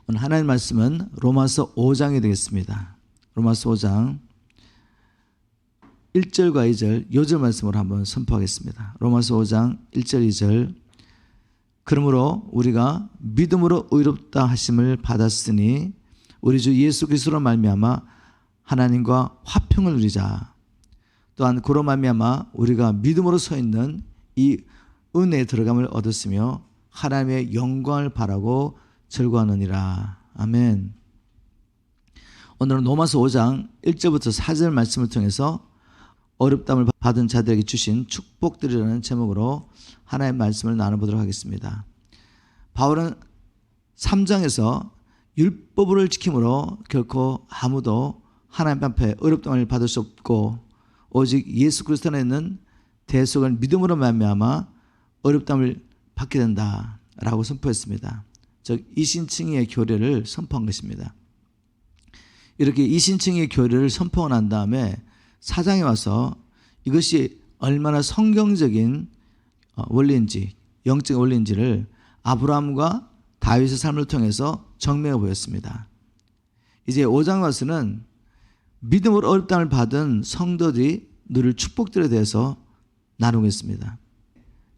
오늘 하나님의 말씀은 로마서 5장이 되겠습니다. 로마서 5장 1절과 2절 요절 말씀으로 한번 선포하겠습니다. 로마서 5장 1절 2절 그러므로 우리가 믿음으로 의롭다 하심을 받았으니 우리 주 예수 그리스도로 말미암아 하나님과 화평을 누리자. 또한 그로 말미암아 우리가 믿음으로 서 있는 이 은혜에 들어감을 얻었으며 하나님의 영광을 바라고 절구하느니라. 아멘. 오늘은 로마서 5장 1절부터 4절 말씀을 통해서 어렵담을 받은 자들에게 주신 축복들이라는 제목으로 하나님의 말씀을 나눠보도록 하겠습니다. 바울은 3장에서 율법을 지킴으로 결코 아무도 하나님 앞에 어렵담을 받을 수 없고 오직 예수 그리스도 안에 있는 대속을 믿음으로 말미암아 어렵담을 받게 된다라고 선포했습니다. 즉 이신칭의의 교례를 선포한 것입니다. 이렇게 이신칭의의 교례를 선포하고 난 다음에 4장에 와서 이것이 얼마나 성경적인 원리인지 영적인 원리인지를 아브라함과 다윗의 삶을 통해서 증명해 보였습니다. 이제 5장 와서는 믿음으로 어렵담을 받은 성도들이 누릴 축복들에 대해서 나누겠습니다.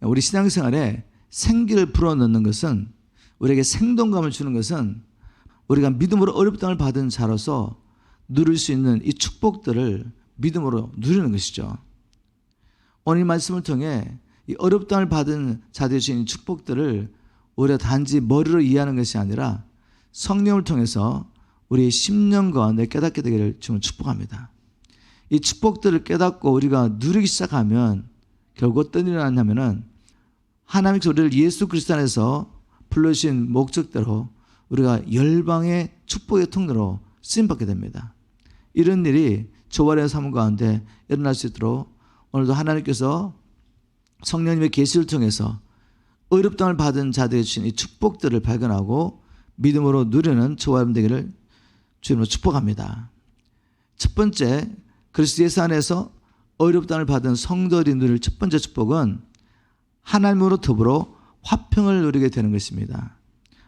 우리 신앙생활에 생기를 불어넣는 것은 우리에게 생동감을 주는 것은 우리가 믿음으로 어렵담을 받은 자로서 누릴 수 있는 이 축복들을 믿음으로 누리는 것이죠. 오늘 말씀을 통해 이 어렵담을 받은 자들이 주신 축복들을 우리가 단지 머리로 이해하는 것이 아니라 성령을 통해서 우리의 심령과 내 깨닫게 되기를 주님 축복합니다. 이 축복들을 깨닫고 우리가 누리기 시작하면 결국 어떤 일이 일어나냐면은 하나님께서 우리를 예수 그리스도 안에서 불러주신 목적대로 우리가 열방의 축복의 통로로 쓰임받게 됩니다. 이런 일이 조발의 삶 가운데 일어날 수 있도록 오늘도 하나님께서 성령님의 계시를 통해서 어렵담을 받은 자들이 주신 이 축복들을 발견하고 믿음으로 누리는 저와 되기를 주님으로 축복합니다. 첫 번째, 그리스도 예수 안에서 어렵담을 받은 성도들이 누릴 첫 번째 축복은 하나님으로 더불어 화평을 누리게 되는 것입니다.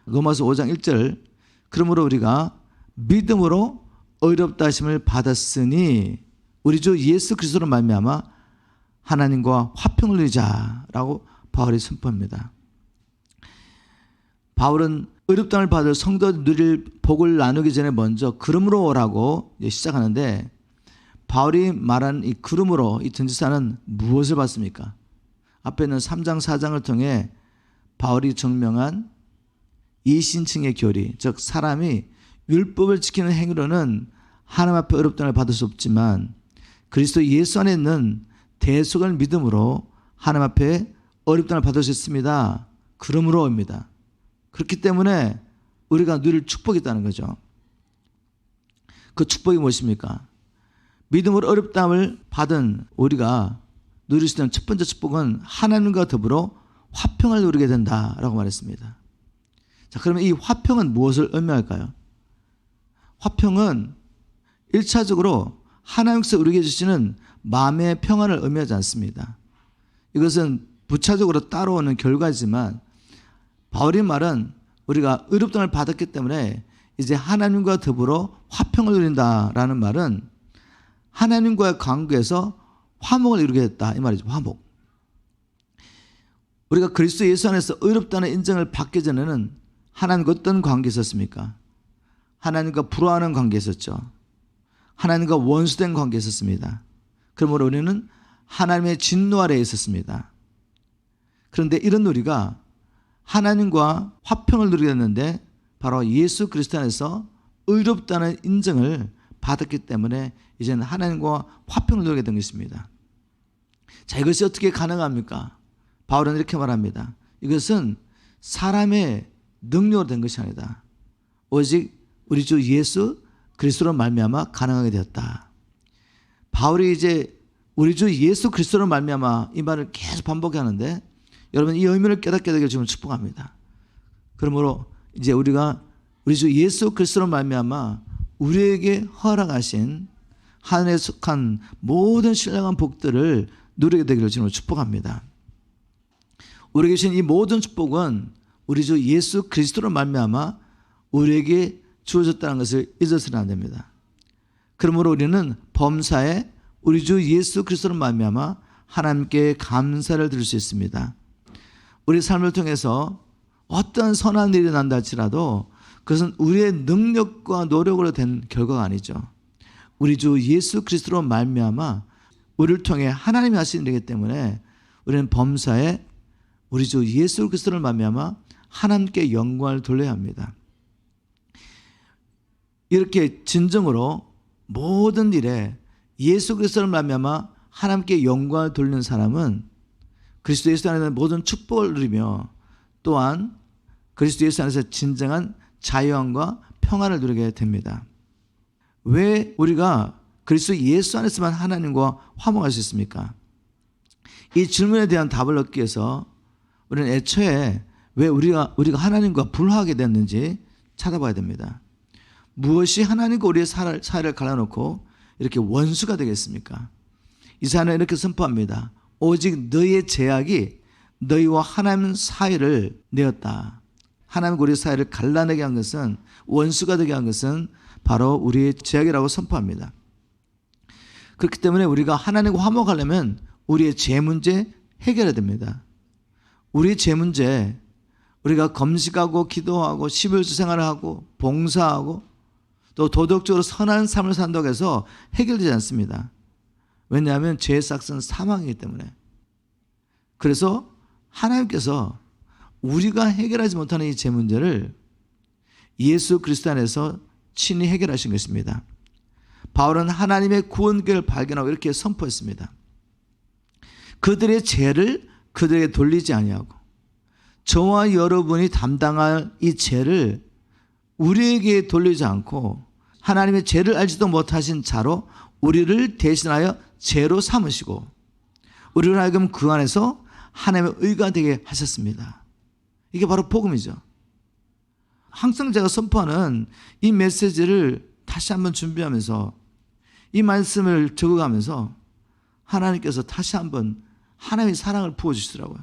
로마서 5장 1절 그러므로 우리가 믿음으로 어렵다 하심을 받았으니 우리 주 예수 그리스도로 말미암아 하나님과 화평을 누리자라고 바울이 선포합니다. 바울은 어렵담을 받을 성도들 누릴 복을 나누기 전에 먼저 그러므로라고 시작하는데 바울이 말한 이 그러므로 이 전치사는 무엇을 받습니까? 앞에 있는 3장 4장을 통해 바울이 증명한 이신칭의 교리, 즉 사람이 율법을 지키는 행위로는 하나님 앞에 어렵담을 받을 수 없지만 그리스도 예수 안에 있는 대속을 믿음으로 하나님 앞에 어렵담을 받을 수 있습니다. 그러므로입니다. 그렇기 때문에 우리가 누릴 축복이 있다는 거죠. 그 축복이 무엇입니까? 믿음으로 어렵담을 받은 우리가 누릴 수 있는 첫 번째 축복은 하나님과 더불어 화평을 누리게 된다라고 말했습니다. 자, 그러면 이 화평은 무엇을 의미할까요? 화평은 1차적으로 하나님께서 우리에게 주시는 마음의 평안을 의미하지 않습니다. 이것은 부차적으로 따라오는 결과지만 바울의 말은 우리가 어렵담을 받았기 때문에 이제 하나님과 더불어 화평을 누린다라는 말은 하나님과의 관계에서 화목을 이루게 됐다 이 말이죠. 화목. 우리가 그리스도 예수 안에서 어렵다는 인정을 받기 전에는 하나님과 어떤 관계에 있었습니까? 하나님과 불화하는 관계에 있었죠. 하나님과 원수된 관계에 있었습니다. 그러므로 우리는 하나님의 진노 아래에 있었습니다. 그런데 이런 우리가 하나님과 화평을 누리게 됐는데 바로 예수 그리스도 안에서 의롭다는 인정을 받았기 때문에 이제는 하나님과 화평을 누리게 된 것입니다. 자, 이것이 어떻게 가능합니까? 바울은 이렇게 말합니다. 이것은 사람의 능력으로 된 것이 아니다. 오직 우리 주 예수 그리스도로 말미암아 가능하게 되었다. 바울이 이제 우리 주 예수 그리스도로 말미암아 이 말을 계속 반복하는데 여러분 이 의미를 깨닫게 되기를 지금 축복합니다. 그러므로 이제 우리가 우리 주 예수 그리스도로 말미암아 우리에게 허락하신 하늘에 속한 모든 신령한 복들을 누리게 되기를 지금 축복합니다. 우리에게 주신 이 모든 축복은 우리 주 예수 그리스도로 말미암아 우리에게 주어졌다는 것을 잊어서는 안 됩니다. 그러므로 우리는 범사에 우리 주 예수 그리스도로 말미암아 하나님께 감사를 드릴 수 있습니다. 우리 삶을 통해서 어떤 선한 일이 난다 할지라도 그것은 우리의 능력과 노력으로 된 결과가 아니죠. 우리 주 예수 그리스도로 말미암아 우리를 통해 하나님이 하신 일이기 때문에 우리는 범사에 우리 주 예수 그리스도를 말미암아 하나님께 영광을 돌려야 합니다. 이렇게 진정으로 모든 일에 예수 그리스도를 말미암아 하나님께 영광을 돌리는 사람은 그리스도 예수 안에서 모든 축복을 누리며 또한 그리스도 예수 안에서 진정한 자유함과 평안을 누리게 됩니다. 왜 우리가 그리스도 예수 안에서만 하나님과 화목할 수 있습니까? 이 질문에 대한 답을 얻기 위해서 우리는 애초에 왜 우리가 하나님과 불화하게 됐는지 찾아봐야 됩니다. 무엇이 하나님과 우리의 사이를 갈라놓고 이렇게 원수가 되겠습니까? 이사야는 이렇게 선포합니다. 오직 너희의 죄악이 너희와 하나님 사이를 내었다. 하나님과 우리의 사이를 갈라내게 한 것은, 원수가 되게 한 것은 바로 우리의 죄악이라고 선포합니다. 그렇기 때문에 우리가 하나님과 화목하려면 우리의 죄 문제 해결해야 됩니다. 우리의 죄 문제, 우리가 금식하고 기도하고 11주 생활을 하고 봉사하고 또 도덕적으로 선한 삶을 산다고 해서 해결되지 않습니다. 왜냐하면 죄의 삭은 사망이기 때문에. 그래서 하나님께서 우리가 해결하지 못하는 이 죄 문제를 예수 그리스도 안에서 친히 해결하신 것입니다. 바울은 하나님의 구원계를 발견하고 이렇게 선포했습니다. 그들의 죄를 그들에게 돌리지 아니하고 저와 여러분이 담당할 이 죄를 우리에게 돌리지 않고 하나님의 죄를 알지도 못하신 자로 우리를 대신하여 죄로 삼으시고 우리를 하여금 그 안에서 하나님의 의가 되게 하셨습니다. 이게 바로 복음이죠. 항상 제가 선포하는 이 메시지를 다시 한번 준비하면서 이 말씀을 적어가면서 하나님께서 다시 한번 하나님의 사랑을 부어주시더라고요.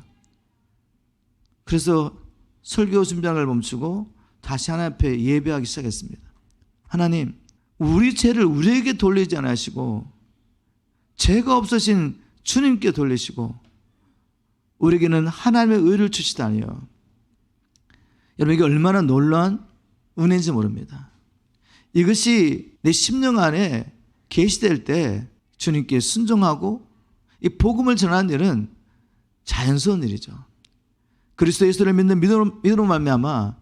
그래서 설교 준비하는 걸 멈추고 다시 하나님 앞에 예배하기 시작했습니다. 하나님, 우리 죄를 우리에게 돌리지 않으시고 죄가 없으신 주님께 돌리시고 우리에게는 하나님의 의를 주시다니요. 여러분, 이게 얼마나 놀라운 은혜인지 모릅니다. 이것이 내 심령 안에 계시될 때 주님께 순종하고 이 복음을 전하는 일은 자연스러운 일이죠. 그리스도 예수를 믿는 믿음으로 말미암아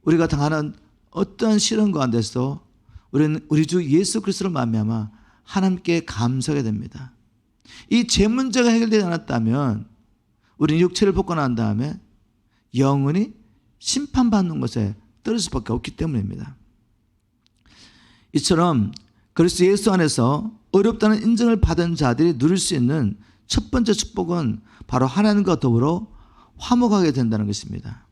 우리가 당하는 어떠한 시련 가운데서 우리는 우리 주 예수 그리스도로 말미암아 하나님께 감사하게 됩니다. 이 죄 문제가 해결되지 않았다면 우리는 육체를 벗고 난 다음에 영원히 심판받는 것에 떨어질 수밖에 없기 때문입니다. 이처럼 그리스도 예수 안에서 어렵다는 인정을 받은 자들이 누릴 수 있는 첫 번째 축복은 바로 하나님과 더불어 화목하게 된다는 것입니다.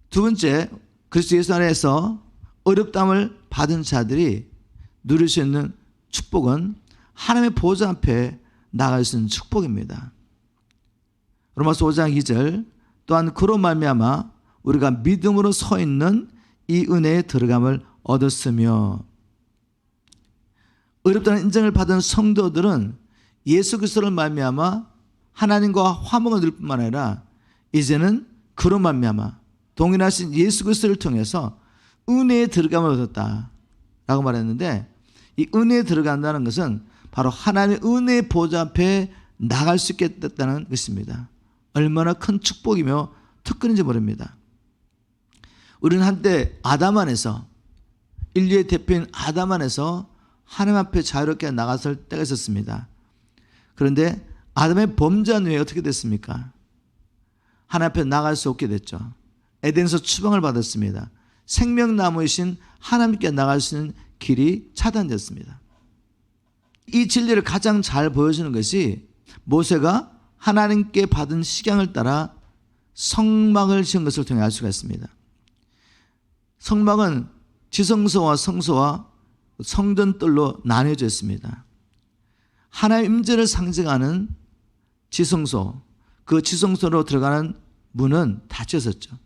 두 번째, 그리스도 예수 안에서 어렵담을 받은 자들이 누릴 수 있는 축복은 하나님의 보좌 앞에 나갈 수 있는 축복입니다. 로마서 5장 2절, 또한 그로 말미암아 우리가 믿음으로 서 있는 이 은혜에 들어감을 얻었으며. 어렵다는 인정을 받은 성도들은 예수 그리스도를 말미암아 하나님과 화목을 누릴 뿐만 아니라 이제는 그로 말미암아 동일하신 예수 그리스도를 통해서 은혜에 들어감을 얻었다라고 말했는데, 이 은혜에 들어간다는 것은 바로 하나님의 은혜의 보좌 앞에 나갈 수 있게 됐다는 것입니다. 얼마나 큰 축복이며 특권인지 모릅니다. 우리는 한때 아담 안에서, 인류의 대표인 아담 안에서 하나님 앞에 자유롭게 나갔을 때가 있었습니다. 그런데 아담의 범죄한 후에 어떻게 됐습니까? 하나님 앞에 나갈 수 없게 됐죠. 에덴에서 추방을 받았습니다. 생명나무이신 하나님께 나갈 수 있는 길이 차단됐습니다. 이 진리를 가장 잘 보여주는 것이 모세가 하나님께 받은 식양을 따라 성막을 지은 것을 통해 알 수가 있습니다. 성막은 지성소와 성소와 성전뜰로 나뉘어져 있습니다. 하나님의 임재를 상징하는 지성소, 그 지성소로 들어가는 문은 닫혀졌죠.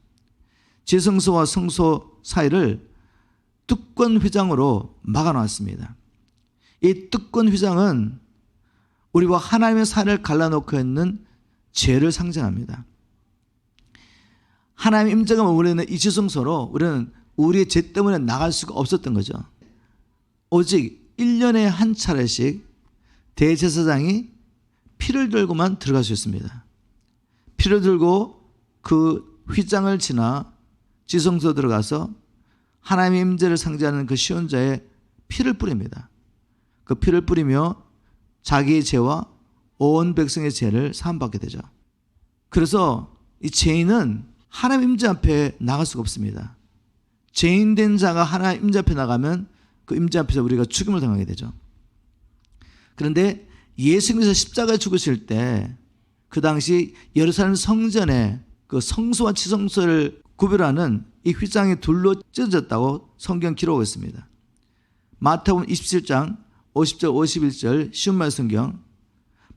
지성소와 성소 사이를 뚜껑 휘장으로 막아놨습니다. 이 뚜껑 휘장은 우리와 하나님의 사이를 갈라놓고 있는 죄를 상징합니다. 하나님의 임재가 머무르는 이 지성소로 우리는 우리의 죄 때문에 나갈 수가 없었던 거죠. 오직 1년에 한 차례씩 대제사장이 피를 들고만 들어갈 수 있습니다. 피를 들고 그 휘장을 지나 지성소 들어가서 하나님의 임재를 상징하는 그 시온자의 피를 뿌립니다. 그 피를 뿌리며 자기의 죄와 온 백성의 죄를 사함받게 되죠. 그래서 이 죄인은 하나님 임재 앞에 나갈 수가 없습니다. 죄인된 자가 하나님 임재 앞에 나가면 그 임재 앞에서 우리가 죽임을 당하게 되죠. 그런데 예수님께서 십자가에 죽으실 때 그 당시 예루살렘 성전에 그 성소와 지성소를 구별하는 이 휘장이 둘로 찢어졌다고 성경 기록하고 있습니다. 마태복음 27장 50절 51절 쉬운 말 성경,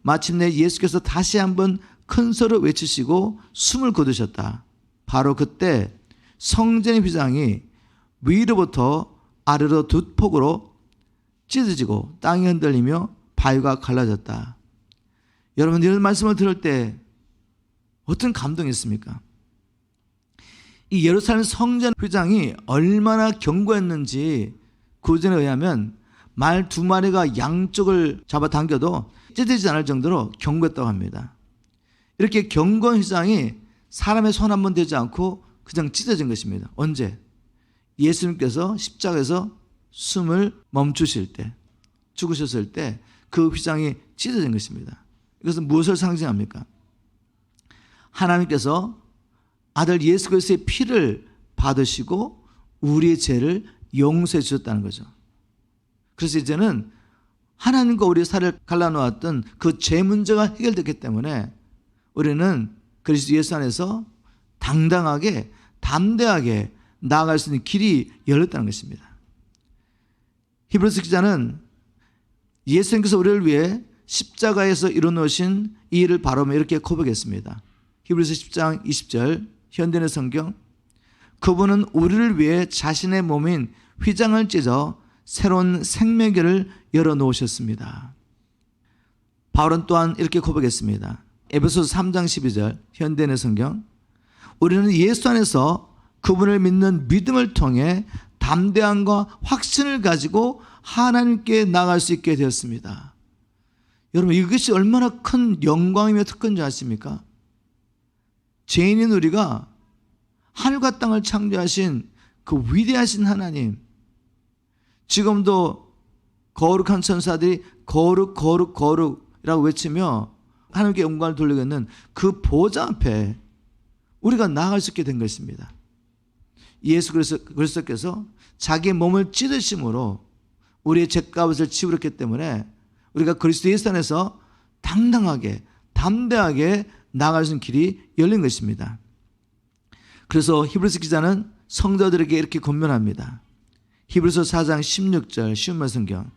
마침내 예수께서 다시 한번 큰 소리로 외치시고 숨을 거두셨다. 바로 그때 성전의 휘장이 위로부터 아래로 두 폭으로 찢어지고 땅이 흔들리며 바위가 갈라졌다. 여러분, 이런 말씀을 들을 때 어떤 감동이 있습니까? 이 예루살렘 성전 휘장이 얼마나 견고했는지 구전에 의하면 말 2마리가 양쪽을 잡아당겨도 찢어지지 않을 정도로 견고했다고 합니다. 이렇게 견고한 휘장이 사람의 손 한 번 대지 않고 그냥 찢어진 것입니다. 언제? 예수님께서 십자가에서 숨을 멈추실 때, 죽으셨을 때 그 휘장이 찢어진 것입니다. 이것은 무엇을 상징합니까? 하나님께서 아들 예수 그리스도의 피를 받으시고 우리의 죄를 용서해 주셨다는 거죠. 그래서 이제는 하나님과 우리의 사이를 갈라놓았던 그 죄 문제가 해결됐기 때문에 우리는 그리스도 예수 안에서 당당하게 담대하게 나아갈 수 있는 길이 열렸다는 것입니다. 히브리서 기자는 예수님께서 우리를 위해 십자가에서 이루어놓으신 이 일을 바라보며 이렇게 고백했습니다. 히브리서 10장 20절 현대의 성경, 그분은 우리를 위해 자신의 몸인 휘장을 찢어 새로운 생명길을 열어놓으셨습니다. 바울은 또한 이렇게 고백했습니다. 에베소서 3장 12절 현대의 성경, 우리는 예수 안에서 그분을 믿는 믿음을 통해 담대함과 확신을 가지고 하나님께 나갈 수 있게 되었습니다. 여러분, 이것이 얼마나 큰 영광이며 특권인지 아십니까? 죄인인 우리가 하늘과 땅을 창조하신 그 위대하신 하나님, 지금도 거룩한 천사들이 거룩 거룩 거룩이라고 외치며 하나님께 영광을 돌리고 있는 그 보좌 앞에 우리가 나아갈 수 있게 된 것입니다. 예수 그리스도께서 자기의 몸을 찢으심으로 우리의 죄값을 지불했기 때문에 우리가 그리스도 예수 안에서 당당하게 담대하게 나아갈 수 있는 길이 열린 것입니다. 그래서 히브리서 기자는 성도들에게 이렇게 권면합니다. 히브리서 4장 16절 쉬운 말 성경,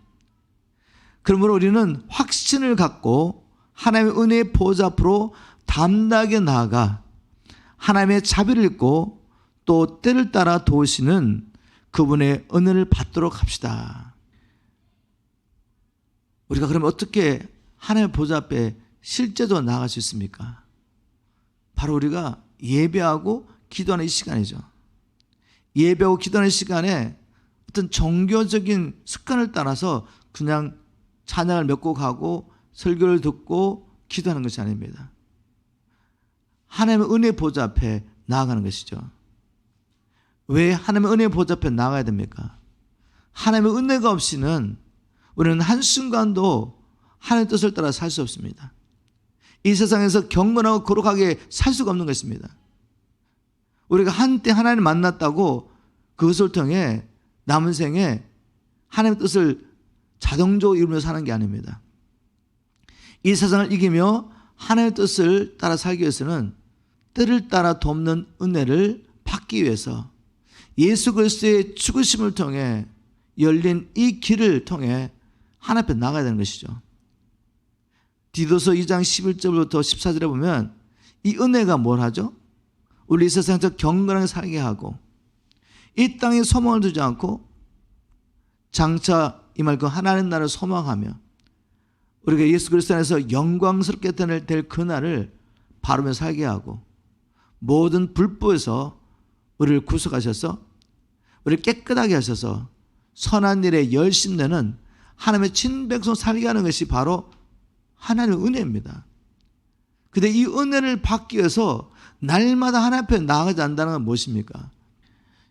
그러므로 우리는 확신을 갖고 하나님의 은혜의 보좌 앞으로 담대하게 나아가 하나님의 자비를 입고 또 때를 따라 도우시는 그분의 은혜를 받도록 합시다. 우리가 그러면 어떻게 하나님의 보좌 앞에 실제로 나아갈 수 있습니까? 바로 우리가 예배하고 기도하는 이 시간이죠. 예배하고 기도하는 시간에 어떤 종교적인 습관을 따라서 그냥 찬양을 몇 곡 하고 설교를 듣고 기도하는 것이 아닙니다. 하나님의 은혜 보좌 앞에 나아가는 것이죠. 왜 하나님의 은혜 보좌 앞에 나아가야 됩니까? 하나님의 은혜가 없이는 우리는 한순간도 하나님의 뜻을 따라 살 수 없습니다. 이 세상에서 경건하고 거룩하게 살 수가 없는 것입니다. 우리가 한때 하나님을 만났다고 그것을 통해 남은 생에 하나님의 뜻을 자동적으로 이루며 사는 게 아닙니다. 이 세상을 이기며 하나님의 뜻을 따라 살기 위해서는 때를 따라 돕는 은혜를 받기 위해서 예수 그리스도의 죽으심을 통해 열린 이 길을 통해 하나님 앞에 나가야 되는 것이죠. 디도서 2장 11절부터 14절에 보면 이 은혜가 뭘 하죠? 우리 이 세상에서 경건하게 살게 하고 이 땅에 소망을 두지 않고 장차 임할 그 하나님 나라를 소망하며 우리가 예수 그리스도 안에서 영광스럽게 될 그날을 바르며 살게 하고 모든 불법에서 우리를 구속하셔서 우리를 깨끗하게 하셔서 선한 일에 열심내는 하나님의 친백성 살게 하는 것이 바로 하나님의 은혜입니다. 그런데 이 은혜를 받기 위해서 날마다 하나님 앞에 나아가지 않는다는 건 무엇입니까?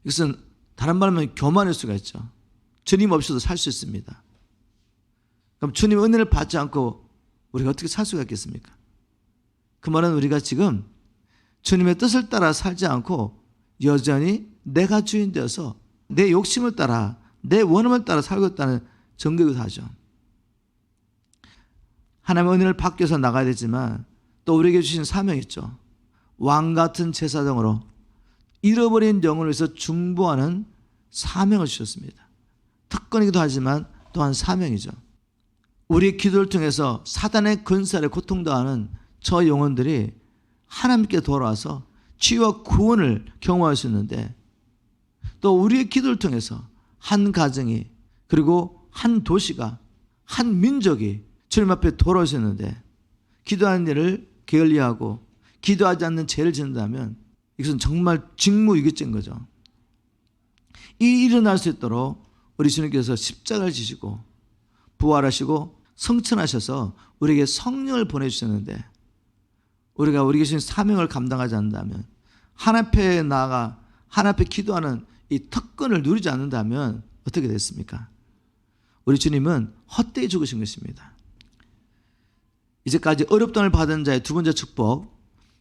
이것은 다른 말로 하면 교만일 수가 있죠. 주님 없이도 살 수 있습니다. 그럼 주님의 은혜를 받지 않고 우리가 어떻게 살 수가 있겠습니까? 그 말은 우리가 지금 주님의 뜻을 따라 살지 않고 여전히 내가 주인 되어서 내 욕심을 따라 내 원함을 따라 살고 있다는 증거이기도 하죠. 하나님의 은혜를 받기 위해서 나가야 되지만 또 우리에게 주신 사명이 있죠. 왕같은 제사장으로 잃어버린 영혼을 위해서 중보하는 사명을 주셨습니다. 특권이기도 하지만 또한 사명이죠. 우리의 기도를 통해서 사단의 근살에 고통당하는 저 영혼들이 하나님께 돌아와서 치유와 구원을 경험할 수 있는데 또 우리의 기도를 통해서 한 가정이 그리고 한 도시가 한 민족이 주님 앞에 돌아올 수 있는데 기도하는 일을 게을리하고 기도하지 않는 죄를 짓는다면 이것은 정말 직무유기죄인 거죠. 이 일이 일어날 수 있도록 우리 주님께서 십자가를 지시고 부활하시고 성천하셔서 우리에게 성령을 보내주셨는데 우리가 우리 계신 사명을 감당하지 않는다면 하나님 앞에 나아가 하나님 앞에 기도하는 이 특권을 누리지 않는다면 어떻게 됐습니까? 우리 주님은 헛되이 죽으신 것입니다. 이제까지 어렵다을 받은 자의 두 번째 축복,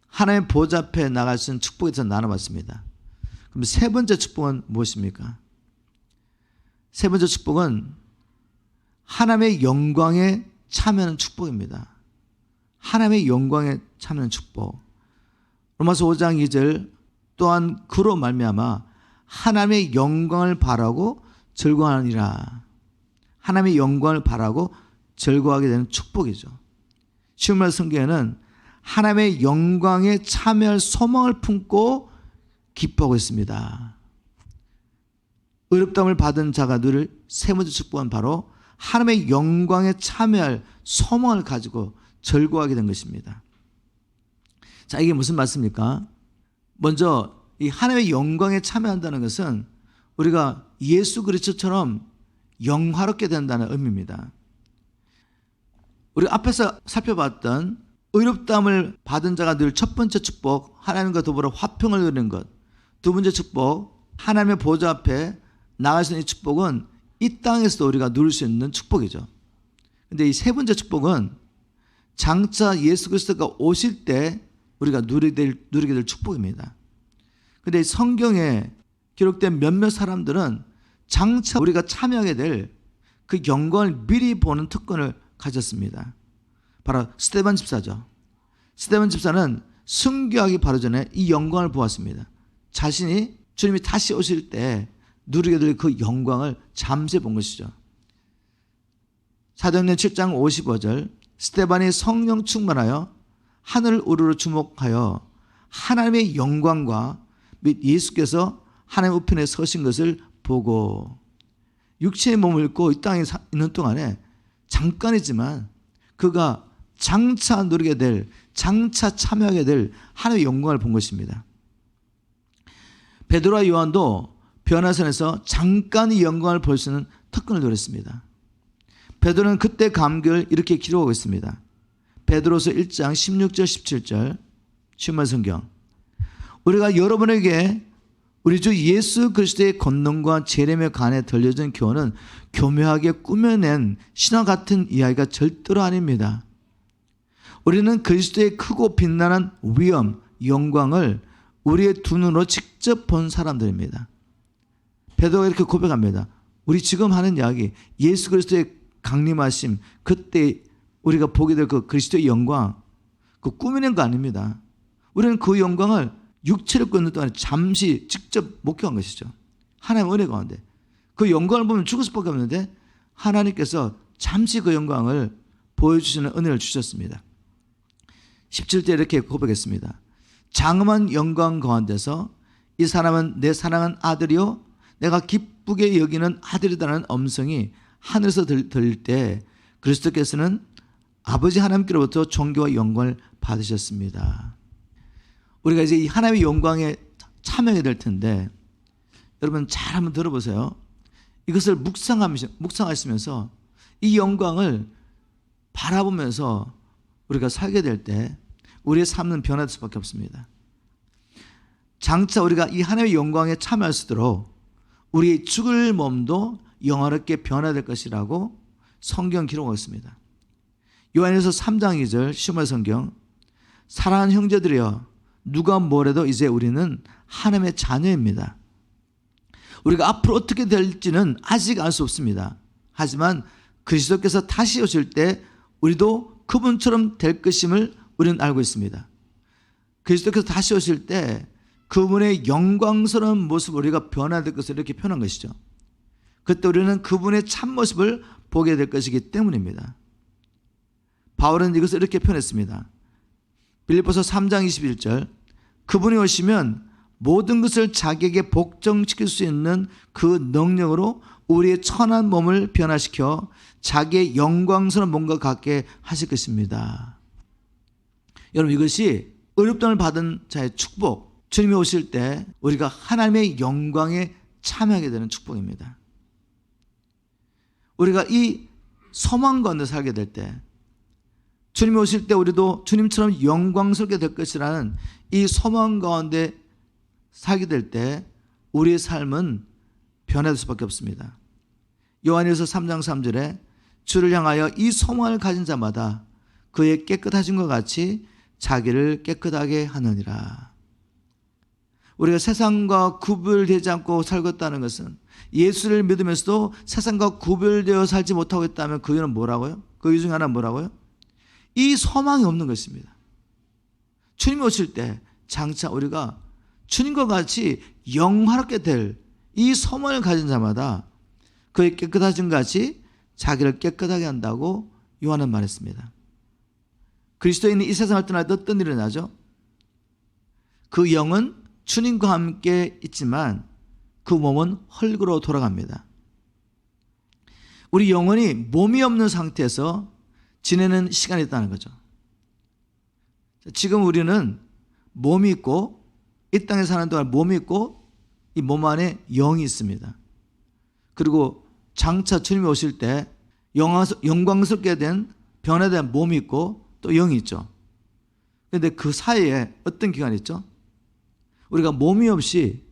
하나님의 보좌 앞에 나갈 수 있는 축복에 대해서 나눠봤습니다. 그럼 세 번째 축복은 무엇입니까? 세 번째 축복은 하나님의 영광에 참여하는 축복입니다. 하나님의 영광에 참여하는 축복. 로마서 5장 2절 또한 그로 말미암아 하나님의 영광을 바라고 즐거워하느니라. 하나님의 영광을 바라고 즐거워하게 되는 축복이죠. 쉬운 말 성경에는 하나님의 영광에 참여할 소망을 품고 기뻐하고 있습니다. 의롭다함을 받은 자가 누릴 세 번째 축복은 바로 하나님의 영광에 참여할 소망을 가지고 즐거워하게 된 것입니다. 자, 이게 무슨 말씀입니까? 먼저 이 하나님의 영광에 참여한다는 것은 우리가 예수 그리스도처럼 영화롭게 된다는 의미입니다. 우리 앞에서 살펴봤던 의롭다함을 받은 자가 늘 첫 번째 축복, 하나님과 더불어 화평을 누리는 것. 두 번째 축복, 하나님의 보좌 앞에 나갈 수 있는 이 축복은 이 땅에서도 우리가 누릴 수 있는 축복이죠. 그런데 이 세 번째 축복은 장차 예수 그리스도가 오실 때 우리가 누리게 될 축복입니다. 그런데 성경에 기록된 몇몇 사람들은 장차 우리가 참여하게 될 그 영광을 미리 보는 특권을 가졌습니다. 바로 스데반 집사죠. 스데반 집사는 순교하기 바로 전에 이 영광을 보았습니다. 자신이 주님이 다시 오실 때 누리게 될 그 영광을 잠시 본 것이죠. 사도행전 7장 55절 스데반이 성령 충만하여 하늘을 우러러 주목하여 하나님의 영광과 및 예수께서 하나님 우편에 서신 것을 보고 육체의 몸을 입고 이 땅에 있는 동안에 잠깐이지만 그가 장차 누리게 될 장차 참여하게 될 하나님의 영광을 본 것입니다. 베드로와 요한도 변화산에서 잠깐 이 영광을 볼 수 있는 특권을 누렸습니다. 베드로는 그때 감격을 이렇게 기록하고 있습니다. 베드로서 1장 16절 17절 신약 성경 우리가 여러분에게 우리 주 예수 그리스도의 권능과 재림에 관해 들려준 교훈은 교묘하게 꾸며낸 신화 같은 이야기가 절대로 아닙니다. 우리는 그리스도의 크고 빛나는 위엄, 영광을 우리의 두 눈으로 직접 본 사람들입니다. 베드로가 이렇게 고백합니다. 우리 지금 하는 이야기, 예수 그리스도의 강림하심, 그때 우리가 보게 될 그 그리스도의 영광, 그 꾸며낸 거 아닙니다. 우리는 그 영광을 육체를 끊는 동안 잠시 직접 목격한 것이죠. 하나님의 은혜 가운데. 그 영광을 보면 죽을 수밖에 없는데 하나님께서 잠시 그 영광을 보여주시는 은혜를 주셨습니다. 17절 이렇게 고백했습니다. 장엄한 영광 가운데서 이 사람은 내 사랑하는 아들이요 내가 기쁘게 여기는 아들이라는 음성이 하늘에서 들릴 때 그리스도께서는 아버지 하나님께로부터 존귀와 영광을 받으셨습니다. 우리가 이제 이 하나님의 영광에 참여하게 될 텐데 여러분 잘 한번 들어보세요. 이것을 묵상하시면서 이 영광을 바라보면서 우리가 살게 될 때 우리의 삶은 변화될 수밖에 없습니다. 장차 우리가 이 하나님의 영광에 참여할 수 있도록 우리의 죽을 몸도 영화롭게 변화될 것이라고 성경 기록하고 있습니다. 요한일서 3장 2절 시험의 성경, 사랑하는 형제들이여 누가 뭐래도 이제 우리는 하나님의 자녀입니다. 우리가 앞으로 어떻게 될지는 아직 알 수 없습니다. 하지만 그리스도께서 다시 오실 때 우리도 그분처럼 될 것임을 우리는 알고 있습니다. 그리스도께서 다시 오실 때 그분의 영광스러운 모습을 우리가 변화될 것을 이렇게 표현한 것이죠. 그때 우리는 그분의 참모습을 보게 될 것이기 때문입니다. 바울은 이것을 이렇게 표현했습니다. 빌립보서 3장 21절, 그분이 오시면 모든 것을 자기에게 복종시킬 수 있는 그 능력으로 우리의 천한 몸을 변화시켜 자기의 영광스러운 몸과 같게 하실 것입니다. 여러분 이것이 의롭다함을 받은 자의 축복, 주님이 오실 때 우리가 하나님의 영광에 참여하게 되는 축복입니다. 우리가 이 소망 가운데 살게 될 때 주님이 오실 때 우리도 주님처럼 영광스럽게 될 것이라는 이 소망 가운데 살게 될 때 우리의 삶은 변화될 수밖에 없습니다. 요한일서 3장 3절에 주를 향하여 이 소망을 가진 자마다 그의 깨끗하신 것 같이 자기를 깨끗하게 하느니라. 우리가 세상과 구별되지 않고 살고 있다는 것은 예수를 믿으면서도 세상과 구별되어 살지 못하고 있다면 그 이유는 뭐라고요? 그 이유 중에 하나는 뭐라고요? 이 소망이 없는 것입니다. 주님이 오실 때 장차 우리가 주님과 같이 영화롭게 될 이 소망을 가진 자마다 그의 깨끗하신 같이 자기를 깨끗하게 한다고 요한은 말했습니다. 그리스도인이 이 세상을 떠날 때 어떤 일이 나죠? 그 영은 주님과 함께 있지만 그 몸은 헐그로 돌아갑니다. 우리 영혼이 몸이 없는 상태에서 지내는 시간이 있다는 거죠. 지금 우리는 몸이 있고 이 땅에 사는 동안 몸이 있고 이 몸 안에 영이 있습니다. 그리고 장차 주님이 오실 때 영광스럽게 된 변화된 몸이 있고 또 영이 있죠. 그런데 그 사이에 어떤 기간이 있죠? 우리가 몸이 없이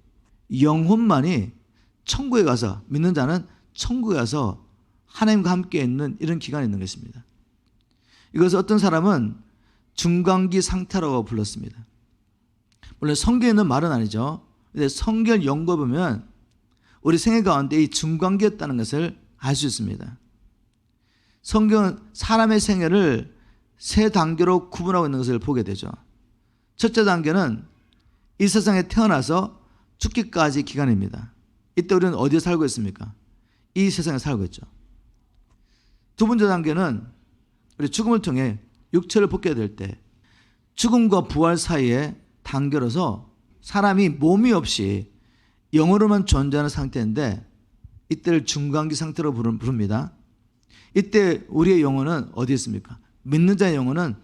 영혼만이 천국에 가서, 믿는 자는 천국에 가서 하나님과 함께 있는 이런 기간이 있는 것입니다. 이것을 어떤 사람은 중간기 상태라고 불렀습니다. 물론 성경에 있는 말은 아니죠. 근데 성경 연구해 보면 우리 생애 가운데 이 중간기였다는 것을 알 수 있습니다. 성경은 사람의 생애를 세 단계로 구분하고 있는 것을 보게 되죠. 첫째 단계는 이 세상에 태어나서 죽기까지 기간입니다. 이때 우리는 어디에 살고 있습니까? 이 세상에 살고 있죠. 두 번째 단계는 우리 죽음을 통해 육체를 벗게 될 때 죽음과 부활 사이에 단계로서 사람이 몸이 없이 영으로만 존재하는 상태인데 이때를 중간기 상태로 부릅니다. 이때 우리의 영혼은 어디에 있습니까? 믿는 자의 영혼은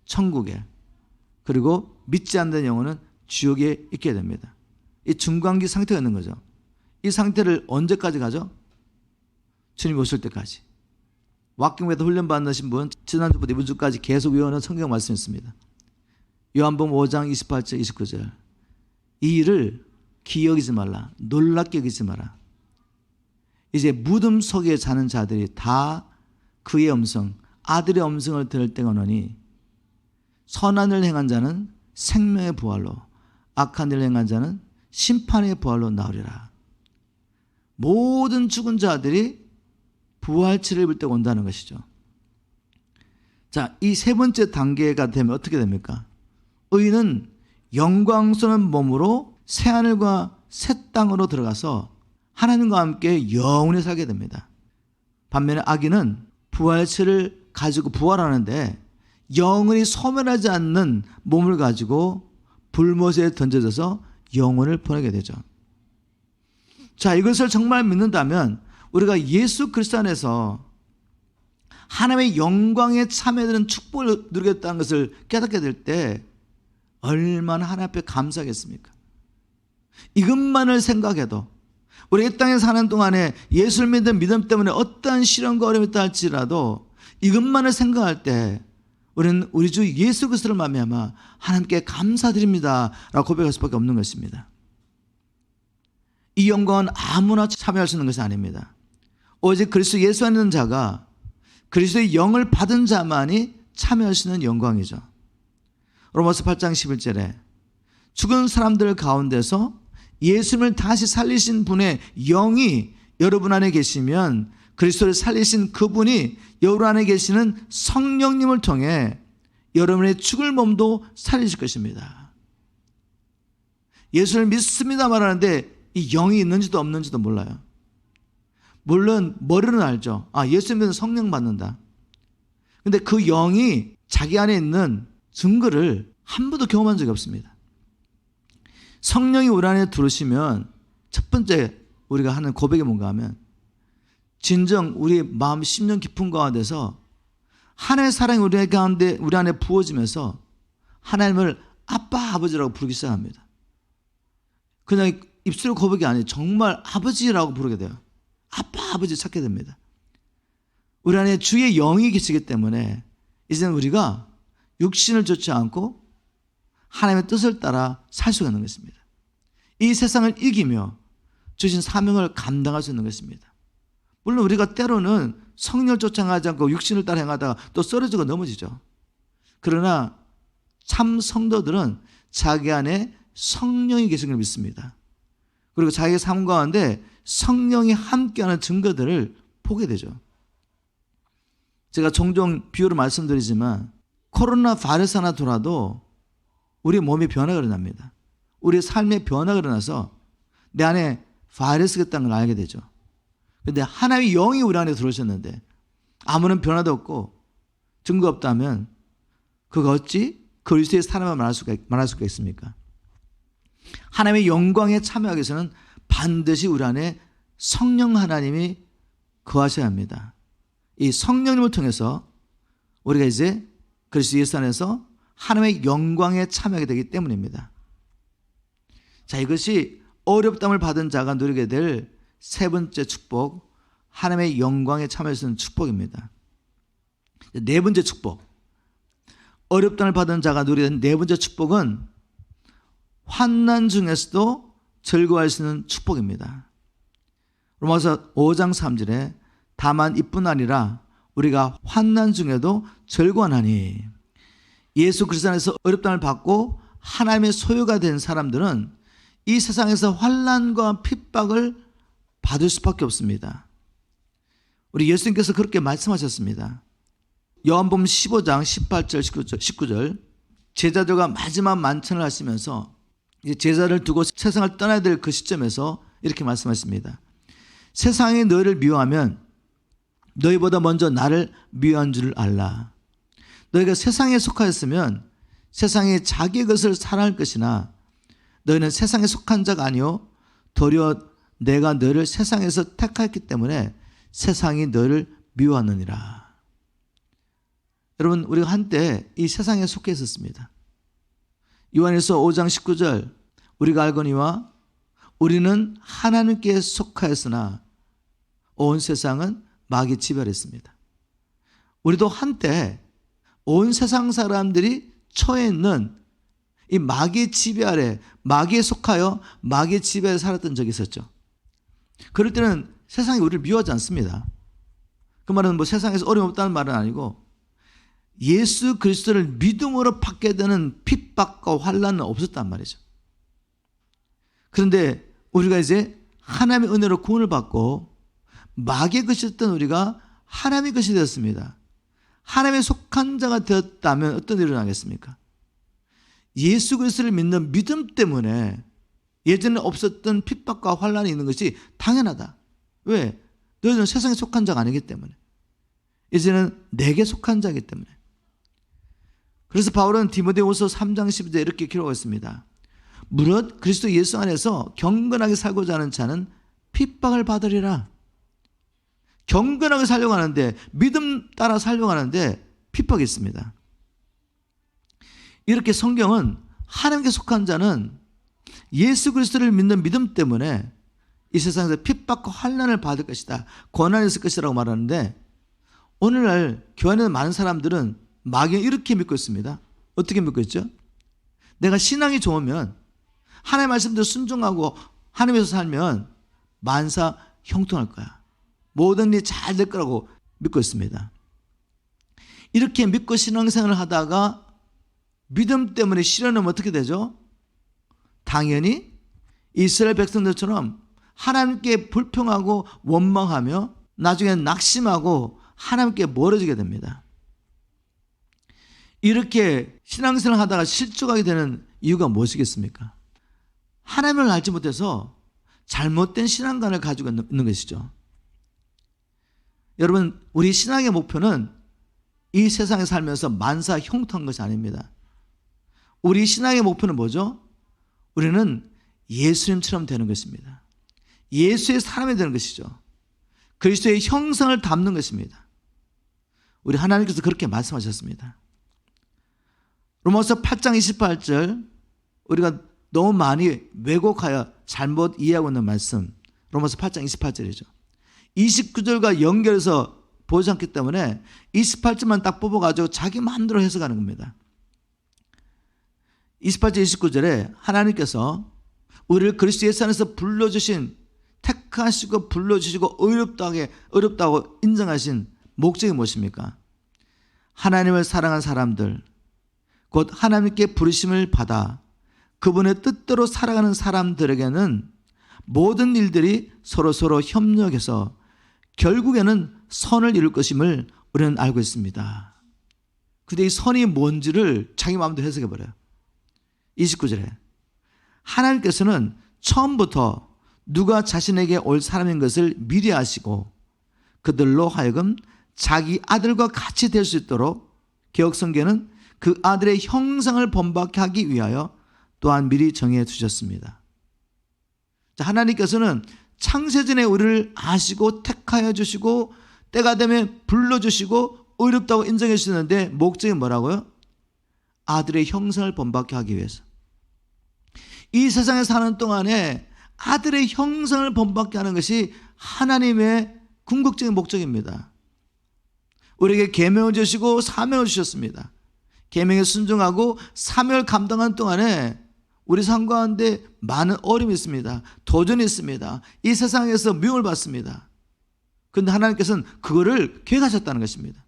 천국에, 그리고 믿지 않는 영혼은 지옥에 있게 됩니다. 이 중간기 상태가 있는 거죠. 이 상태를 언제까지 가죠? 주님 오실 때까지. 왁경에도 훈련받으신 분 지난주부터 이번 주까지 계속 외우는 성경 말씀이었습니다. 요한복음 5장 28절 29절, 이 일을 기여기지 말라, 놀랍게 여기지 마라. 이제 무덤 속에 자는 자들이 다 그의 음성, 아들의 음성을 들을 때가 오노니 선한 일을 행한 자는 생명의 부활로, 악한 일을 행한 자는 심판의 부활로 나오리라. 모든 죽은 자들이 부활체를 입을 때가 온다는 것이죠. 자, 이 세 번째 단계가 되면 어떻게 됩니까? 의인은 영광스러운 몸으로 새하늘과 새 땅으로 들어가서 하나님과 함께 영원히 살게 됩니다. 반면에 악인은 부활체를 가지고 부활하는데 영원히 소멸하지 않는 몸을 가지고 불못에 던져져서 영혼을 보내게 되죠. 자, 이것을 정말 믿는다면 우리가 예수 그리스도 안에서 하나님의 영광에 참여되는 축복을 누리겠다는 것을 깨닫게 될 때 얼마나 하나님 앞에 감사하겠습니까? 이것만을 생각해도 우리 이 땅에 사는 동안에 예수를 믿는 믿음 때문에 어떠한 시련과 어려움이 있다 할지라도 이것만을 생각할 때 우리는 우리 주 예수 그리스도를 말미암아 하나님께 감사드립니다 라고 고백할 수밖에 없는 것입니다. 이 영광은 아무나 참여할 수 있는 것이 아닙니다. 오직 그리스도 예수 안에 있는 자가 그리스도의 영을 받은 자만이 참여할 수 있는 영광이죠. 로마서 8장 11절에 죽은 사람들 가운데서 예수님을 다시 살리신 분의 영이 여러분 안에 계시면 그리스도를 살리신 그분이 여러분 안에 계시는 성령님을 통해 여러분의 죽을 몸도 살리실 것입니다. 예수를 믿습니다 말하는데 이 영이 있는지도 없는지도 몰라요. 물론 머리는 알죠. 예수 믿으면 성령 받는다. 근데 그 영이 자기 안에 있는 증거를 한 번도 경험한 적이 없습니다. 성령이 우리 안에 들어오시면 첫 번째 우리가 하는 고백이 뭔가 하면 진정 우리 마음 심령 깊은 가운데서 하나님의 사랑이 우리 가운데 우리 안에 부어지면서 하나님을 아빠 아버지라고 부르기 시작합니다. 그냥 입술 고백이 아니에요. 정말 아버지라고 부르게 돼요. 아빠 아버지 찾게 됩니다. 우리 안에 주의 영이 계시기 때문에 이제는 우리가 육신을 좇지 않고 하나님의 뜻을 따라 살 수가 있는 것입니다. 이 세상을 이기며 주신 사명을 감당할 수 있는 것입니다. 물론 우리가 때로는 성령을 쫓아가지 않고 육신을 따라 행하다가 또 쓰러지고 넘어지죠. 그러나 참 성도들은 자기 안에 성령이 계신 걸 믿습니다. 그리고 자기의 삶 가운데 성령이 함께하는 증거들을 보게 되죠. 제가 종종 비유로 말씀드리지만 코로나 바이러스 하나 돌아도 우리 몸에 변화가 일어납니다. 우리의 삶에 변화가 일어나서 내 안에 바이러스가 있다는 걸 알게 되죠. 그런데 하나님의 영이 우리 안에 들어오셨는데 아무런 변화도 없고 증거 없다면 그거 어찌 그리스도의 사람을 말할 수가 있습니까? 하나님의 영광에 참여하기 위해서는 반드시 우리 안에 성령 하나님이 거하셔야 합니다. 이 성령님을 통해서 우리가 이제 그리스도 예수 안에서 하나님의 영광에 참여하게 되기 때문입니다. 자, 이것이 어렵담을 받은 자가 누리게 될 세 번째 축복, 하나님의 영광에 참여할 수 있는 축복입니다. 네 번째 축복, 어렵담을 받은 자가 누리게 될 네 번째 축복은 환난 중에서도 즐거워할 수 있는 축복입니다. 로마서 5장 3절에 다만 이뿐 아니라 우리가 환난 중에도 즐거워하나니, 예수 그리스도 안에서 어렵담을 받고 하나님의 소유가 된 사람들은 이 세상에서 환난과 핍박을 받을 수밖에 없습니다. 우리 예수님께서 그렇게 말씀하셨습니다. 요한복음 15장 18절 19절 제자들과 마지막 만찬을 하시면서 제자를 두고 세상을 떠나야 될 그 시점에서 이렇게 말씀하십니다. 세상이 너희를 미워하면 너희보다 먼저 나를 미워한 줄 알라. 너희가 세상에 속하였으면 세상이 자기의 것을 사랑할 것이나 너희는 세상에 속한 자가 아니요 도리어 내가 너희를 세상에서 택하였기 때문에 세상이 너희를 미워하느니라. 여러분, 우리가 한때 이 세상에 속해 있었습니다. 요한일서 5장 19절 우리가 알거니와 우리는 하나님께 속하였으나 온 세상은 마귀 지배했습니다. 우리도 한때 온 세상 사람들이 처해 있는 이 마귀의 지배 아래, 마귀에 속하여 마귀의 지배에 살았던 적이 있었죠. 그럴 때는 세상이 우리를 미워하지 않습니다. 그 말은 세상에서 어려움 없다는 말은 아니고 예수 그리스도를 믿음으로 받게 되는 핍박과 환난은 없었단 말이죠. 그런데 우리가 이제 하나님의 은혜로 구원을 받고 마귀의 것이었던 우리가 하나님의 것이 되었습니다. 하나님의 속한 자가 되었다면 어떤 일이 일어나겠습니까? 예수 그리스도를 믿는 믿음 때문에 예전에 없었던 핍박과 환난이 있는 것이 당연하다. 왜? 너희는 세상에 속한 자가 아니기 때문에. 이제는 내게 속한 자이기 때문에. 그래서 바울은 디모데후서 3장 12절 이렇게 기록했습니다. 무릇 그리스도 예수 안에서 경건하게 살고자 하는 자는 핍박을 받으리라. 경건하게 살려고 하는데, 믿음 따라 살려고 하는데 핍박이 있습니다. 이렇게 성경은 하나님께 속한 자는 예수 그리스도를 믿는 믿음 때문에 이 세상에서 핍박과 환난을 받을 것이다, 고난이 있을 것이라고 말하는데, 오늘날 교회 안에 많은 사람들은 마귀는 이렇게 믿고 있습니다. 어떻게 믿고 있죠? 내가 신앙이 좋으면, 하나님의 말씀대로 순종하고 하나님에서 살면 만사 형통할 거야, 모든 일이 잘 될 거라고 믿고 있습니다. 이렇게 믿고 신앙생활을 하다가 믿음 때문에 시련하면 어떻게 되죠? 당연히 이스라엘 백성들처럼 하나님께 불평하고 원망하며 나중에 낙심하고 하나님께 멀어지게 됩니다. 이렇게 신앙생활을 하다가 실족하게 되는 이유가 무엇이겠습니까? 하나님을 알지 못해서 잘못된 신앙관을 가지고 있는 것이죠. 여러분, 우리 신앙의 목표는 이 세상에 살면서 만사 형통한 것이 아닙니다. 우리 신앙의 목표는 뭐죠? 우리는 예수님처럼 되는 것입니다. 예수의 사람이 되는 것이죠. 그리스도의 형상을 담는 것입니다. 우리 하나님께서 그렇게 말씀하셨습니다. 로마서 8장 28절, 우리가 너무 많이 왜곡하여 잘못 이해하고 있는 말씀, 로마서 8장 28절이죠. 29절과 연결해서 보지 않기 때문에 28절만 딱 뽑아가지고 자기 마음대로 해석하는 겁니다. 28절 29절에 하나님께서 우리를 그리스도 예수 안에서 불러주신, 택하시고 불러주시고 어렵다고 인정하신 목적이 무엇입니까? 하나님을 사랑한 사람들, 곧 하나님께 부르심을 받아 그분의 뜻대로 살아가는 사람들에게는 모든 일들이 서로 협력해서 결국에는 선을 이룰 것임을 우리는 알고 있습니다. 근데 이 선이 뭔지를 자기 마음대로 해석해버려요. 29절에 하나님께서는 처음부터 누가 자신에게 올 사람인 것을 미리 아시고 그들로 하여금 자기 아들과 같이 될 수 있도록 개역성경은 그 아들의 형상을 본받게 하기 위하여 또한 미리 정해 두셨습니다. 하나님께서는 창세전에 우리를 아시고 택하여 주시고 때가 되면 불러주시고 어렵다고 인정해 주시는데 목적이 뭐라고요? 아들의 형상을 본받게 하기 위해서. 이 세상에 사는 동안에 아들의 형상을 본받게 하는 것이 하나님의 궁극적인 목적입니다. 우리에게 계명을 주시고 사명을 주셨습니다. 계명에 순종하고 사명을 감당하는 동안에 우리 삶 가운데 많은 어려움이 있습니다. 도전이 있습니다. 이 세상에서 미움을 받습니다. 그런데 하나님께서는 그거를 계획하셨다는 것입니다.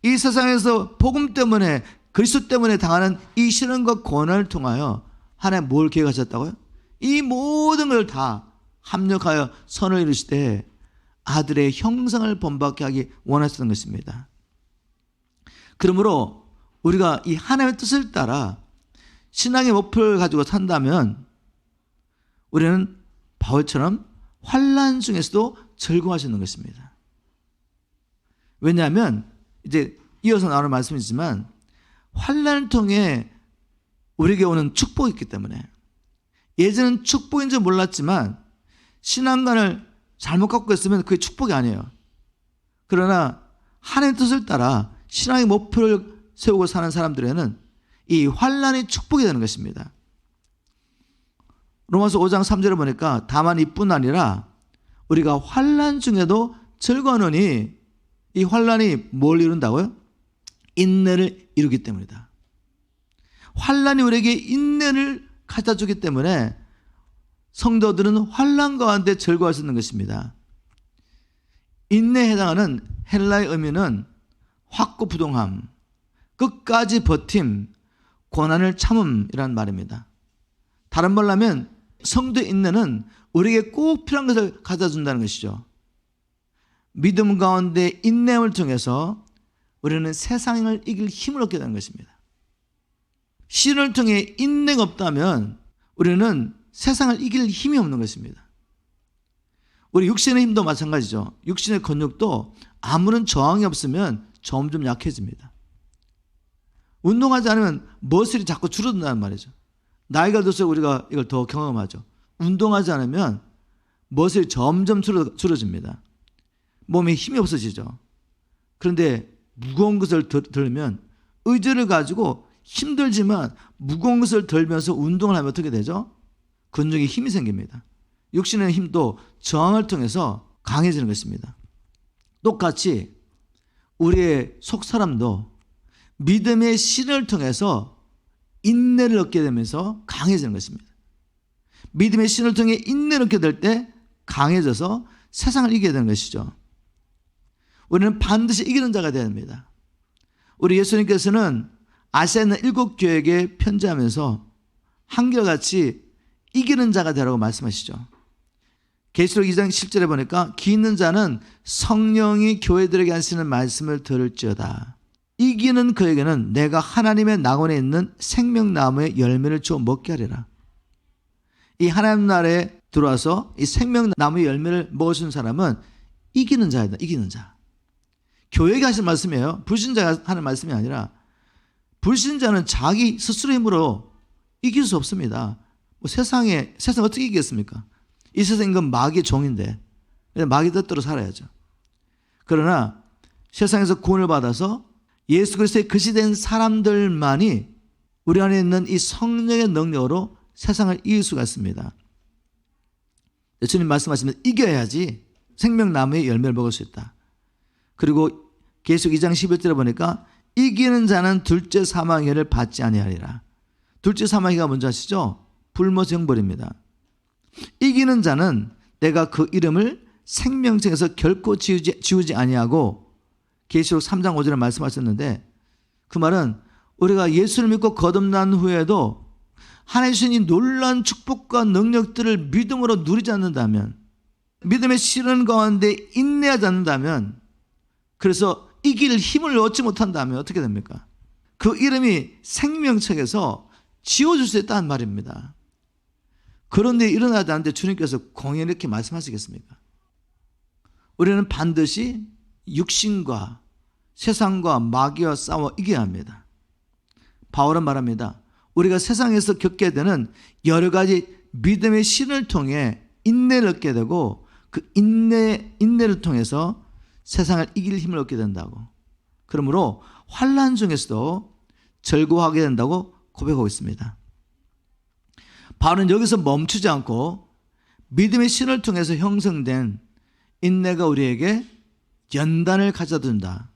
이 세상에서 복음 때문에, 그리스도 때문에 당하는 이 시련과 고난을 통하여 하나님 뭘 계획하셨다고요? 이 모든 걸 다 합력하여 선을 이루시되 아들의 형상을 본받게 하기 원하셨던 것입니다. 그러므로 우리가 이 하나님의 뜻을 따라 신앙의 목표를 가지고 산다면 우리는 바울처럼 환난 중에서도 즐거워하시는 것입니다. 왜냐하면 이제 이어서 나오는 말씀이지만 환난을 통해 우리에게 오는 축복이 있기 때문에, 예전엔 축복인 줄 몰랐지만 신앙관을 잘못 갖고 있으면 그게 축복이 아니에요. 그러나 하나님의 뜻을 따라 신앙의 목표를 세우고 사는 사람들에는 이 환난이 축복이 되는 것입니다. 로마서 5장 3절에 보니까 다만 이뿐 아니라 우리가 환난 중에도 즐거워하노니, 이 환난이 뭘 이룬다고요? 인내를 이루기 때문이다. 환난이 우리에게 인내를 가져다 주기 때문에 성도들은 환난 가운데 즐거워할 수 있는 것입니다. 인내에 해당하는 헬라의 의미는 확고부동함, 끝까지 버팀, 고난을 참음이라는 말입니다. 다른 말로 하면 성도의 인내는 우리에게 꼭 필요한 것을 가져다 준다는 것이죠. 믿음 가운데 인내를 통해서 우리는 세상을 이길 힘을 얻게 되는 것입니다. 시련을 통해 인내가 없다면 우리는 세상을 이길 힘이 없는 것입니다. 우리 육신의 힘도 마찬가지죠. 육신의 근육도 아무런 저항이 없으면 점점 약해집니다. 운동하지 않으면 머슬이 자꾸 줄어든다는 말이죠. 나이가 들수록 우리가 이걸 더 경험하죠. 운동하지 않으면 머슬이 점점 줄어집니다. 몸에 힘이 없어지죠. 그런데 무거운 것을 들면 의지를 가지고 힘들지만 무거운 것을 들면서 운동을 하면 어떻게 되죠? 근육에 힘이 생깁니다. 육신의 힘도 저항을 통해서 강해지는 것입니다. 똑같이 우리의 속 사람도 믿음의 신을 통해서 인내를 얻게 되면서 강해지는 것입니다. 믿음의 신을 통해 인내를 얻게 될 때 강해져서 세상을 이기게 되는 것이죠. 우리는 반드시 이기는 자가 되어야 됩니다. 우리 예수님께서는 아시아에 있는 7교회에게 편지하면서 한결같이 이기는 자가 되라고 말씀하시죠. 계시록 2장 10절에 보니까 기 있는 자는 성령이 교회들에게 하시는 말씀을 들을지어다. 이기는 그에게는 내가 하나님의 낙원에 있는 생명나무의 열매를 주어 먹게 하리라. 이 하나님 나라에 들어와서 이 생명나무의 열매를 먹어준 사람은 이기는 자이다. 이기는 자. 교회가 하신 말씀이에요. 불신자가 하는 말씀이 아니라 불신자는 자기 스스로 힘으로 이길 수 없습니다. 세상 어떻게 이기겠습니까? 이 세상인 건 마귀의 종인데 마귀 뜻대로 살아야죠. 그러나 세상에서 구원을 받아서 예수 그리스도의 거시된 사람들만이 우리 안에 있는 이 성령의 능력으로 세상을 이길 수가 있습니다. 주님 말씀하시면 이겨야지 생명나무의 열매를 먹을 수 있다. 그리고 계시록 2장 11절에 보니까 이기는 자는 둘째 사망의 해를 받지 아니하리라. 둘째 사망의 해가 뭔지 아시죠? 불못의 형벌입니다. 이기는 자는 내가 그 이름을 생명책에서 결코 지우지 아니하고 계시록 3장 5절에 말씀하셨는데 그 말은 우리가 예수를 믿고 거듭난 후에도 하나님 주신 놀라운 축복과 능력들을 믿음으로 누리지 않는다면, 믿음의 실현 가운데 인내하지 않는다면, 그래서 이길 힘을 얻지 못한다면 어떻게 됩니까? 그 이름이 생명책에서 지워줄 수 있다는 말입니다. 그런 일이 일어나지 않는데 주님께서 공연히 이렇게 말씀하시겠습니까? 우리는 반드시 육신과 세상과 마귀와 싸워 이겨야 합니다. 바울은 말합니다. 우리가 세상에서 겪게 되는 여러 가지 믿음의 신을 통해 인내를 얻게 되고 그 인내를 통해서 세상을 이길 힘을 얻게 된다고. 그러므로 환난 중에서도 즐거워하게 된다고 고백하고 있습니다. 바울은 여기서 멈추지 않고 믿음의 신을 통해서 형성된 인내가 우리에게 연단을 가져다 준다.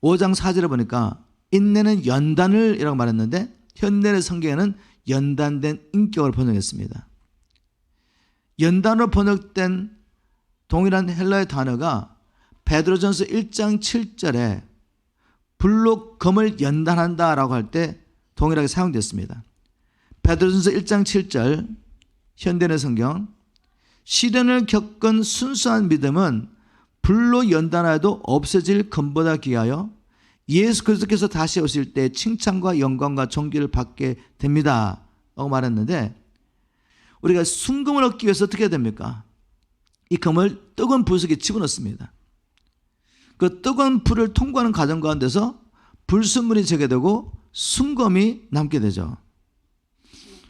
5장 4절에 보니까 인내는 연단을 이라고 말했는데 현대의 성경에는 연단된 인격을 번역했습니다. 연단으로 번역된 동일한 헬라의 단어가 베드로전서 1장 7절에 불로 금을 연단한다라고 할 때 동일하게 사용됐습니다. 베드로전서 1장 7절 현대의 성경, 시련을 겪은 순수한 믿음은 불로 연단하여도 없어질 금보다 귀하여 예수 그리스도께서 다시 오실 때 칭찬과 영광과 존귀를 받게 됩니다 라고 말했는데, 우리가 순금을 얻기 위해서 어떻게 해야 됩니까? 이 금을 뜨거운 불 속에 집어넣습니다. 그 뜨거운 불을 통과하는 과정 가운데서 불순물이 제거되고 순금이 남게 되죠.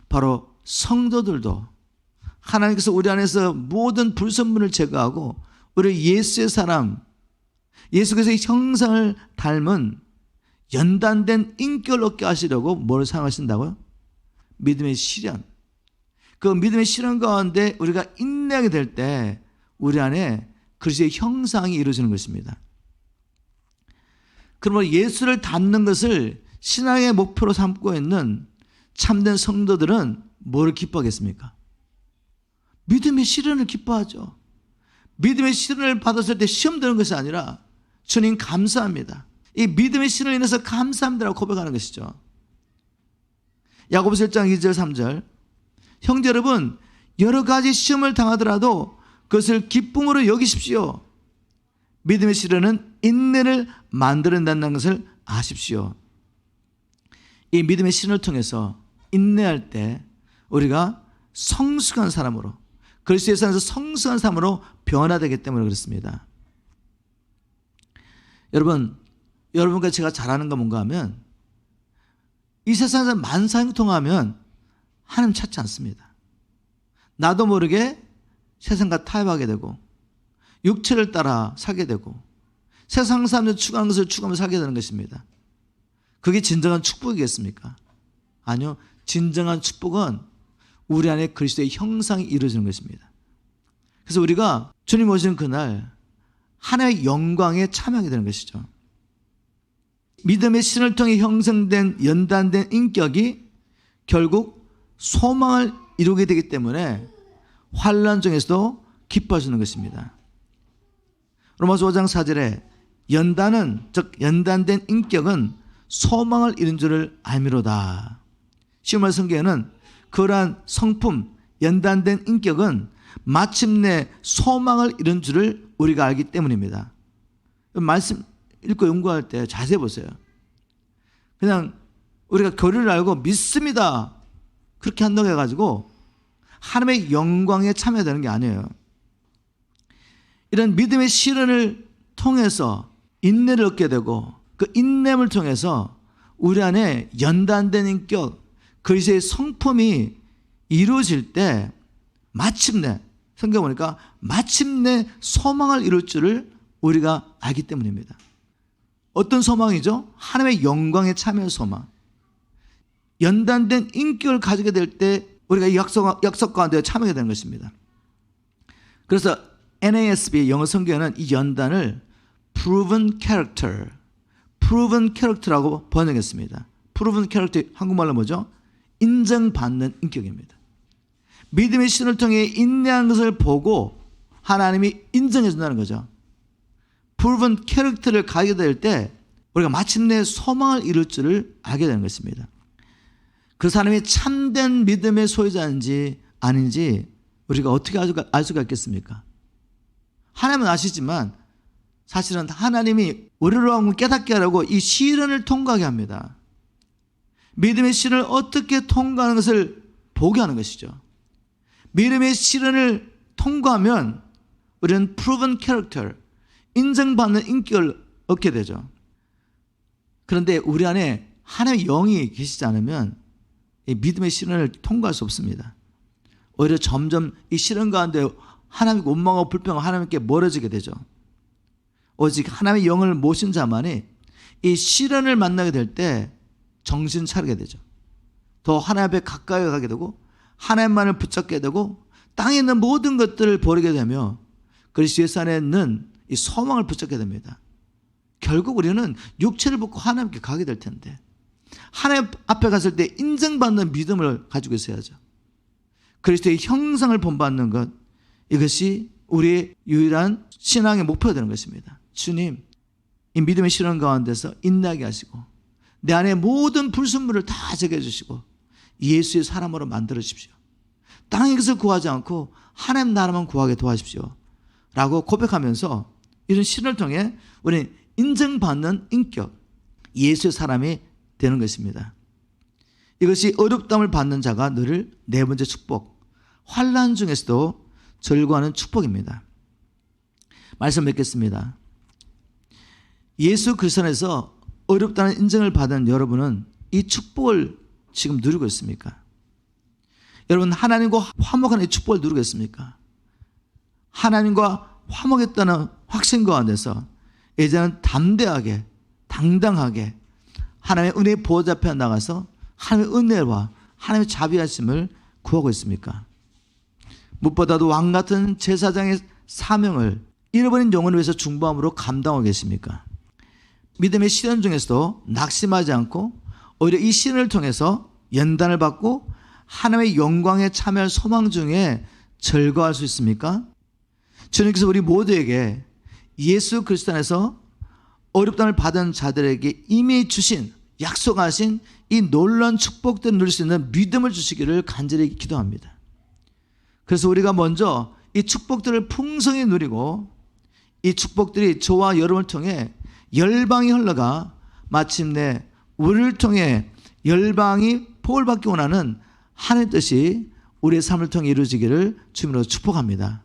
바로 성도들도 하나님께서 우리 안에서 모든 불순물을 제거하고 우리 예수의 사람, 예수 그리스도의 형상을 닮은 연단된 인격을 얻게 하시려고 뭘 사용하신다고요? 믿음의 시련. 그 믿음의 시련 가운데 우리가 인내하게 될 때 우리 안에 그리스도의 형상이 이루어지는 것입니다. 그러므로 예수를 닮는 것을 신앙의 목표로 삼고 있는 참된 성도들은 뭘 기뻐하겠습니까? 믿음의 시련을 기뻐하죠. 믿음의 시련을 받았을 때 시험 드는 것이 아니라 주님 감사합니다. 이 믿음의 시련을 인해서 감사합니다라고 고백하는 것이죠. 야고보서 1장 2절 3절, 형제 여러분 여러 가지 시험을 당하더라도 그것을 기쁨으로 여기십시오. 믿음의 시련은 인내를 만들어낸다는 것을 아십시오. 이 믿음의 시련을 통해서 인내할 때 우리가 성숙한 사람으로, 그리스도의 안에서 성숙한 사람으로 변화되기 때문에 그렇습니다. 여러분과 제가 잘하는 건 뭔가 하면 이 세상에서 만사형통하면 하나님 찾지 않습니다. 나도 모르게 세상과 타협하게 되고 육체를 따라 살게 되고 세상 사람들 추구하는 것을 추구하며 살게 되는 것입니다. 그게 진정한 축복이겠습니까? 아니요. 진정한 축복은 우리 안에 그리스도의 형상이 이루어지는 것입니다. 그래서 우리가 주님 오시는 그날 하나님의 영광에 참여하게 되는 것이죠. 믿음의 신을 통해 형성된 연단된 인격이 결국 소망을 이루게 되기 때문에 환난 중에서도 기뻐하시는 것입니다. 로마서 5장 4절에 연단은, 즉 연단된 인격은 소망을 이룬 줄을 알미로다. 시험할 성경에는 그러한 성품, 연단된 인격은 마침내 소망을 이룬 줄을 우리가 알기 때문입니다. 말씀 읽고 연구할 때 자세히 보세요. 그냥 우리가 교리를 알고 믿습니다 그렇게 한다고 해가지고 하나님의 영광에 참여되는 게 아니에요. 이런 믿음의 시련을 통해서 인내를 얻게 되고 그 인내를 통해서 우리 안에 연단된 인격, 그리스도의 성품이 이루어질 때 마침내, 성경 보니까 마침내 소망을 이룰 줄을 우리가 알기 때문입니다. 어떤 소망이죠? 하나님의 영광에 참여할 소망. 연단된 인격을 가지게 될 때 우리가 이 약속 가운데 참여하게 되는 것입니다. 그래서 NASB 영어 성경에는 이 연단을 proven character라고 번역했습니다. proven character 한국말로 뭐죠? 인정받는 인격입니다. 믿음의 신을 통해 인내한 것을 보고 하나님이 인정해 준다는 거죠. proven character를 가지게 될 때 우리가 마침내 소망을 이룰 줄을 알게 되는 것입니다. 그 사람이 참된 믿음의 소유자인지 아닌지 우리가 어떻게 알 수가 있겠습니까? 하나님은 아시지만 사실은 하나님이 우리로 깨닫게 하려고 이 시련을 통과하게 합니다. 믿음의 시련을 어떻게 통과하는 것을 보게 하는 것이죠. 믿음의 시련을 통과하면 우리는 proven character, 인정받는 인격을 얻게 되죠. 그런데 우리 안에 하나님의 영이 계시지 않으면 이 믿음의 시련을 통과할 수 없습니다. 오히려 점점 이 시련 가운데 하나님께 원망하고 불평하고 하나님께 멀어지게 되죠. 오직 하나님의 영을 모신 자만이 이 시련을 만나게 될 때 정신 차리게 되죠. 더 하나님 앞에 가까이 가게 되고 하나님만을 붙잡게 되고 땅에 있는 모든 것들을 버리게 되며 그리스도 예수 안에 있는 이 소망을 붙잡게 됩니다. 결국 우리는 육체를 벗고 하나님께 가게 될 텐데 하나님 앞에 갔을 때 인정받는 믿음을 가지고 있어야죠. 그리스도의 형상을 본받는 것, 이것이 우리의 유일한 신앙의 목표가 되는 것입니다. 주님, 이 믿음의 시련 가운데서 인내하게 하시고 내 안에 모든 불순물을 다 제거해 주시고 예수의 사람으로 만들어 주십시오. 땅의 것을 구하지 않고 하나님 나라만 구하게 도와주십시오 라고 고백하면서 이런 시련을 통해 우리는 인정받는 인격, 예수의 사람이 되는 것입니다. 이것이 어렵다함을 받는 자가 늘 네 번째 축복, 환난 중에서도 절구하는 축복입니다. 말씀 맺겠습니다. 예수 그리스도 안에서 어렵다는 인정을 받은 여러분은 이 축복을 지금 누리고 있습니까? 여러분 하나님과 화목하는 이 축복을 누리고 있습니까? 하나님과 화목했다는 확신 가운데서 이제는 담대하게 당당하게 하나님의 은혜의 보호자 앞에 나가서 하나님의 은혜와 하나님의 자비하심을 구하고 있습니까? 무엇보다도 왕같은 제사장의 사명을 잃어버린 영혼을 위해서 중보함으로 감당하고 계십니까? 믿음의 시련 중에서도 낙심하지 않고 오히려 이 시련을 통해서 연단을 받고 하나님의 영광에 참여할 소망 중에 즐거워할 수 있습니까? 주님께서 우리 모두에게 예수 그리스도 안에서 어렵다함을 받은 자들에게 이미 주신 약속하신 이 놀라운 축복들을 누릴 수 있는 믿음을 주시기를 간절히 기도합니다. 그래서 우리가 먼저 이 축복들을 풍성히 누리고 이 축복들이 저와 여러분을 통해 열방이 흘러가 마침내 우리를 통해 열방이 복을 받기 원하는 하나님의 뜻이 우리의 삶을 통해 이루어지기를 주님으로 축복합니다.